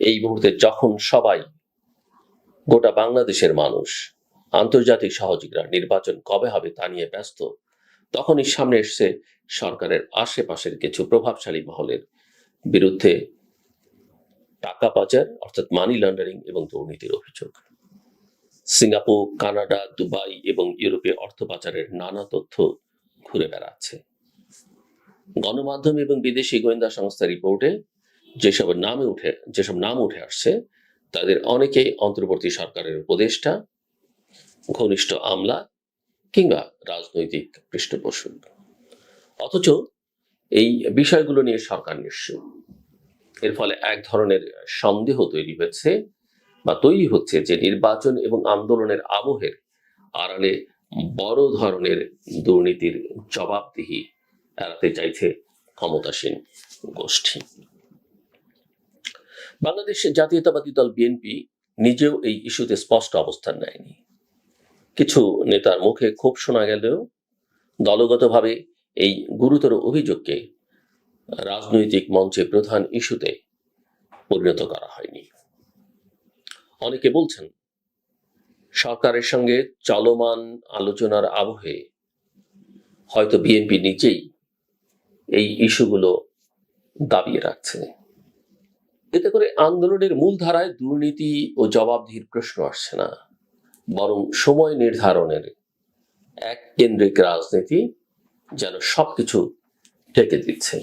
এই মুহূর্তে যখন সবাই, গোটা বাংলাদেশের মানুষ, আন্তর্জাতিক সহযোগীরা নির্বাচন কবে হবে তা নিয়ে ব্যস্ত, তখনই সামনে এসছে সরকারের আশেপাশের কিছু প্রভাবশালী মহলের বিরুদ্ধে টাকা পাচার অর্থাৎ মানি লন্ডারিং এবং দুর্নীতির অভিযোগ। সিঙ্গাপুর, কানাডা, দুবাই এবং ইউরোপে অর্থ পাচারের নানা তথ্য ঘুরে বেড়াচ্ছে। গণমাধ্যম এবং বিদেশি গোয়েন্দা সংস্থার রিপোর্টে যেসব নাম উঠে আসছে তাদের অনেকেই অন্তর্বর্তী সরকারের উপদেষ্টা, ঘনিষ্ঠ আমলা কিংবা রাজনৈতিক পৃষ্ঠপোষক। অথচ এই বিষয়গুলো নিয়ে সরকার নিশ্চুপ। এর ফলে এক ধরনের সন্দেহ তৈরি হচ্ছে যে নির্বাচন এবং আন্দোলনের আবহের আড়ালে বড় ধরনের দুর্নীতির জবাবদিহি এড়াতে চাইছে ক্ষমতাসীন গোষ্ঠী। বাংলাদেশ জাতীয়তাবাদী দল বিএনপি নিজেও এই ইস্যুতে স্পষ্ট অবস্থান নেয়নি। কিছু নেতার মুখে ক্ষোভ শোনা গেলেও দলগতভাবে এই গুরুতর অভিযোগকে রাজনৈতিক মঞ্চে প্রধান ইস্যুতে পরিণত করা হয়নি। অনেকে বলছেন সরকারের সঙ্গে চলমান আলোচনার আবহে হয়তো বিএনপি নিজেই এই ইস্যুগুলো দাবিয়ে রাখছে। এতে করে আন্দোলনের মূল ধারায় দুর্নীতি ও জবাবদিহির প্রশ্ন আসছে না, বরং সময় নির্ধারণের এক কেন্দ্রিক রাজনীতি যেন সবকিছু ঢেকে দিচ্ছে।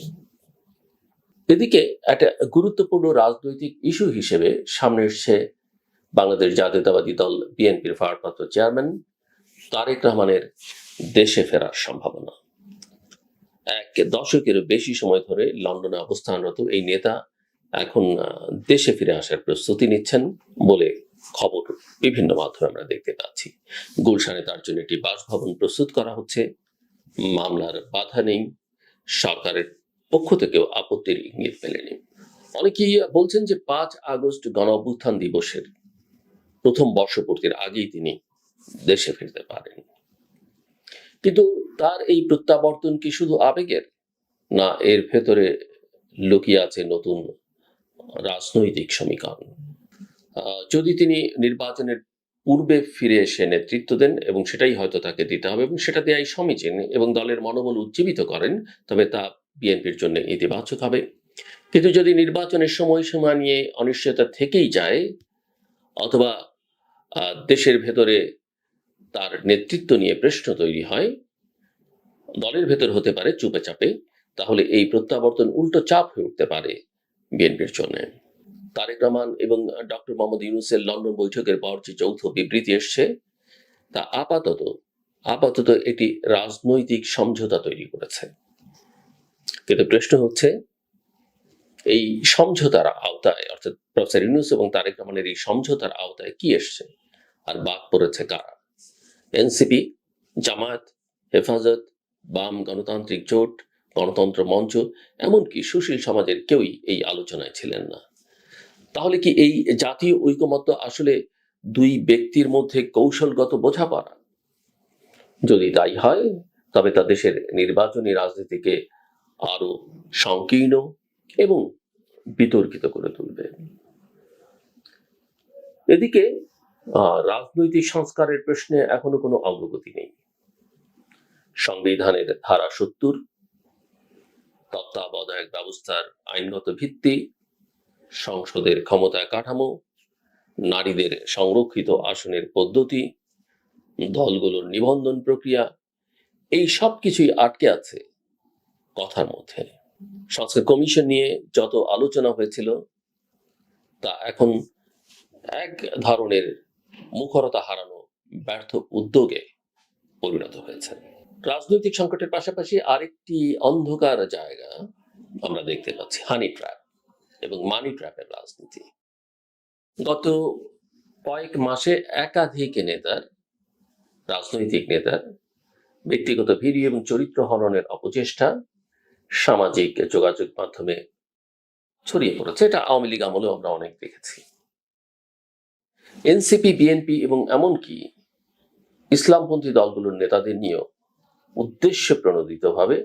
এদিকে একটা গুরুত্বপূর্ণ রাজনৈতিক ইস্যু হিসেবে সামনে এসছে বাংলাদেশ জাতীয়তাবাদী দল বিএনপির ভারপ্রাপ্ত চেয়ারম্যান তারেক রহমানের দেশে ফেরার সম্ভাবনা। এক দশকেরও বেশি সময় ধরে লন্ডনে অবস্থানরত এই নেতা এখন দেশে ফিরে আসার প্রস্তুতি নিচ্ছেন বলে খবর বিভিন্ন মাধ্যমে আমরা দেখতে পাচ্ছি। গুলশানে তার জন্য একটি বাসভবন প্রস্তুত করা হচ্ছে। মামলার বাধা নেই, সরকারের পক্ষ থেকেও আপত্তির ইঙ্গিত মেলেনি। অনেকেই বলছেন যে 5 আগস্ট গণ অভ্যুত্থান দিবসের প্রথম বর্ষপূর্তির আগেই তিনি দেশে ফিরতে পারেন। কিন্তু তার এই প্রত্যাবর্তন কি শুধু আবেগের, না এর ভেতরে লুকিয়ে আছে নতুন রাজনৈতিক সমীকরণ? যদি তিনি নির্বাচনের পূর্বে ফিরে এসে নেতৃত্ব দেন, এবং সেটাই হয়তো তাকে দিতে হবে, এবং সেটা দেয়াই সমীচীন এবং দলের মনোবল উজ্জীবিত করেন, তবে তা বিএনপির জন্য ইতিবাচক হবে। কিন্তু যদি নির্বাচনের সময়সীমা নিয়ে অনিশ্চয়তা থেকেই যায়, অথবা দেশের ভেতরে তার নেতৃত্ব নিয়ে প্রশ্ন তৈরি হয়, দলের ভেতর হতে পারে চুপে চাপে, তাহলে এই প্রত্যাবর্তন উল্টো চাপ হয়ে উঠতে পারে বিএনপির জন্য। তারেক রহমান এবং ডক্টর মোহাম্মদ ইউনূসের লন্ডন বৈঠকের পর যে যৌথ বিবৃতি এসছে তা আপাতত এটি রাজনৈতিক সমঝোতা তৈরি করেছে। কিন্তু প্রশ্ন হচ্ছে এই সমঝোতার আওতায়, অর্থাৎ প্রফেসর ইউনূস এবং তারেক রহমানের এই সমঝোতার আওতায় কি এসছে আর বাদ পড়েছে কারা? এনসিপি, জামায়াত, হেফাজত, বাম গণতান্ত্রিক জোট, গণতন্ত্র মঞ্চ, এমনকি সুশীল সমাজের কেউই এই আলোচনায় ছিলেন না। তাহলে কি এই জাতীয় ঐকমত্য আসলে দুই ব্যক্তির মধ্যে কৌশলগত বোঝাপড়া? যদি তাই হয়, তবে তা দেশের নির্বাচনী রাজনীতিকে আরো সংকীর্ণ এবং বিতর্কিত করে তুলবে। এদিকে রাজনৈতিক সংস্কারের প্রশ্নে এখনো কোনো অগ্রগতি নেই। সংবিধানের ধারা 70, তত্ত্বাবধায়ক ব্যবস্থার আইনগত ভিত্তি, সংসদের ক্ষমতায় কাঠামো, নারীদের সংরক্ষিত আসনের পদ্ধতি, দলগুলোর নিবন্ধন প্রক্রিয়া, এই সব কিছুই আটকে আছে কথার মধ্যে। সংস্কার কমিশন নিয়ে যত আলোচনা হয়েছিল তা এখন এক ধরনের মুখরতা হারানো ব্যর্থ উদ্যোগে পরিণত হয়েছে। রাজনৈতিক সংকটের পাশাপাশি আরেকটি অন্ধকার জায়গা আমরা দেখতে পাচ্ছি, হানি ট্র্যাপ এবং মানি ট্র্যাপের রাজনীতি। গত কয়েক মাসে একাধিক রাজনৈতিক নেতার ব্যক্তিগত ভিডিও এবং চরিত্র হননের অপচেষ্টা সামাজিক যোগাযোগ মাধ্যমে ছড়িয়ে পড়েছে। এটা আওয়ামী লীগ আমলেও আমরা অনেক দেখেছি। এনসিপি, বিএনপি এবং এমনকি ইসলামপন্থী দলগুলোর নেতাদের নিয়েও উদ্দেশ্য প্রণোদিতভাবে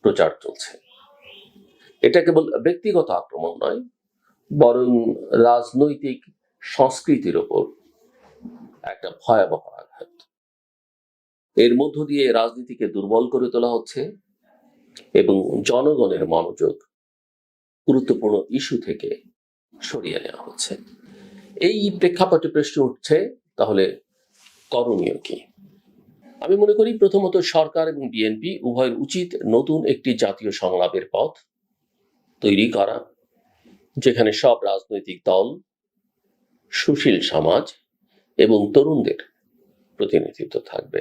প্রচার চলছে। এটা কেবল ব্যক্তিগত আক্রমণ নয়, বরং রাজনৈতিক সংস্কৃতির ওপর একটা ভয়াবহ আঘাত। এর মধ্য দিয়ে রাজনীতিকে দুর্বল করে তোলা হচ্ছে এবং জনগণের মনোযোগ গুরুত্বপূর্ণ ইস্যু থেকে সরিয়ে নেওয়া হচ্ছে। এই প্রেক্ষাপটে প্রশ্ন উঠছে, তাহলে করণীয় কি? আমি মনে করি প্রথমত সরকার এবং বিএনপি উভয়ের উচিত নতুন একটি জাতীয় সংলাপের পথ তৈরি করা, যেখানে সব রাজনৈতিক দল, সুশীল সমাজ এবং তরুণদের প্রতিনিধিত্ব থাকবে।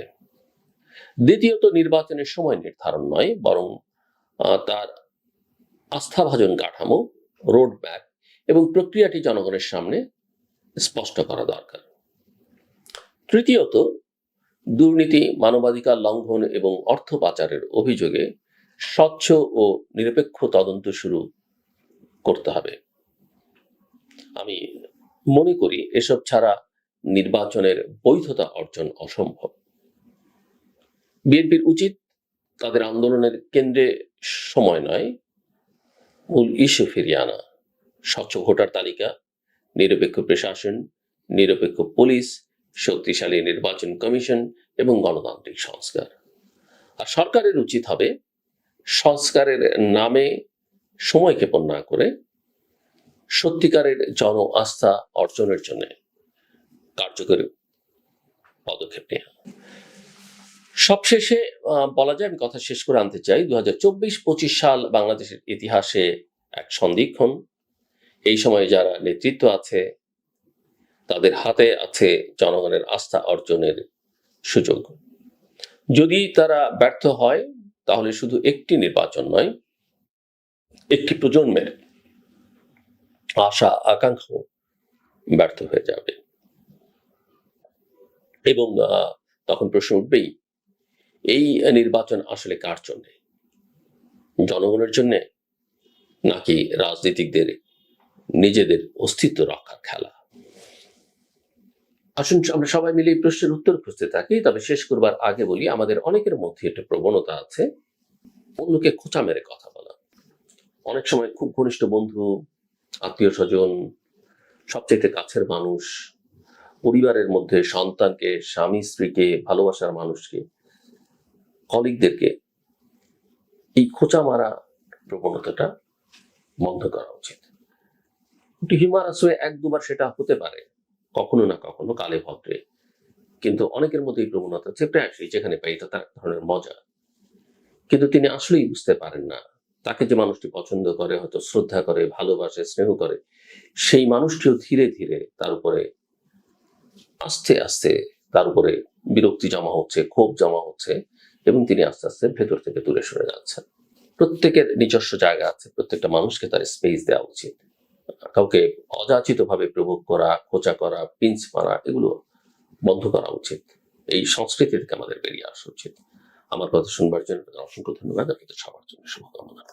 দ্বিতীয়ত নির্বাচনের সময় নির্ধারণ নয়, বরং তার আস্থাভাজন কাঠামো, রোড ম্যাপ এবং প্রক্রিয়াটি জনগণের সামনে স্পষ্ট করা দরকার। তৃতীয়ত দুর্নীতি, মানবাধিকার লঙ্ঘন এবং অর্থ পাচারের অভিযোগে স্বচ্ছ ও নিরপেক্ষ তদন্ত শুরু করতে হবে। আমি মনে করি এসব ছাড়া নির্বাচনের বৈধতা অর্জন অসম্ভব। বিএনপির উচিত তাদের আন্দোলনের কেন্দ্রে সময় নয়, মূল ইস্যু ফিরিয়ে আনা। স্বচ্ছ ভোটার তালিকা, নিরপেক্ষ প্রশাসন, নিরপেক্ষ পুলিশ, শক্তিশালী নির্বাচন কমিশন এবং গণতান্ত্রিক সংস্কার। আর সরকারের উচিত হবে সংস্কারের নামে সময় ক্ষেপণ না করে সত্যিকারের জন আস্থা অর্জনের জন্য কার্যকরী পদক্ষেপ নেওয়া। সবশেষে বলা যায়, আমি কথা শেষ করে আনতে চাই, 2024-25 সাল বাংলাদেশের ইতিহাসে এক সন্ধিক্ষণ। এই সময়ে যারা নেতৃত্ব আছে তাদের হাতে আছে জনগণের আস্থা অর্জনের সুযোগ। যদি তারা ব্যর্থ হয় তাহলে শুধু একটি নির্বাচন নয়, একটি প্রজন্মের আশা আকাঙ্ক্ষা ব্যর্থ হয়ে যাবে। এবং তখন প্রশ্ন উঠবেই, এই নির্বাচন আসলে কার জন্য? জনগণের জন্য, নাকি রাজনীতিকদের নিজেদের অস্তিত্ব রক্ষার খেলা? আসুন আমরা সবাই মিলে এই প্রশ্নের উত্তর খুঁজতে থাকি। তবে শেষ করবার আগে বলি, আমাদের অনেকের মধ্যে একটা প্রবণতা আছে অন্যকে খোঁচা মেরে কথা বলা। অনেক সময় খুব ঘনিষ্ঠ বন্ধু, আত্মীয় স্বজন, সবচেয়ে কাছের মানুষ, পরিবারের মধ্যে সন্তানকে, স্বামী স্ত্রীকে, ভালোবাসার মানুষকে, কলিগদেরকে এই খোঁচা মারা প্রবণতাটা বন্ধ করা উচিত। একটু হিউমারাস হয়ে এক দুবার সেটা হতে পারে, কখনো না কখনো, কালে ভদ্রে। কিন্তু অনেকের মধ্যে এই প্রবণতা হচ্ছে প্রায়শই, যেখানে পাই এটা তার ধরনের মজা। কিন্তু তিনি আসলেই বুঝতে পারেন না, তাকে যে মানুষটি পছন্দ করে, হয়তো শ্রদ্ধা করে, ভালোবাসে, স্নেহ করে, সেই মানুষটিও ধীরে ধীরে তার উপরে আস্তে আস্তে তার উপরে বিরক্তি জমা হচ্ছে, ক্ষোভ জমা হচ্ছে এবং তিনি আস্তে আস্তে ভেতর থেকে দূরে সরে যাচ্ছেন। প্রত্যেকের নিজস্ব জায়গা আছে, প্রত্যেকটা মানুষকে তার স্পেস দেওয়া উচিত। কাউকে অযাচিত ভাবে প্রভোগ করা, খোঁচা করা, পিঞ্চ মারা, এগুলো বন্ধ করা উচিত। এই সংস্কৃতি থেকে আমাদের বেরিয়ে আসা উচিত। আমার কথা শুনবার জন্য অসংখ্য ধন্যবাদ। আপনাদের সবার জন্য শুভকামনা।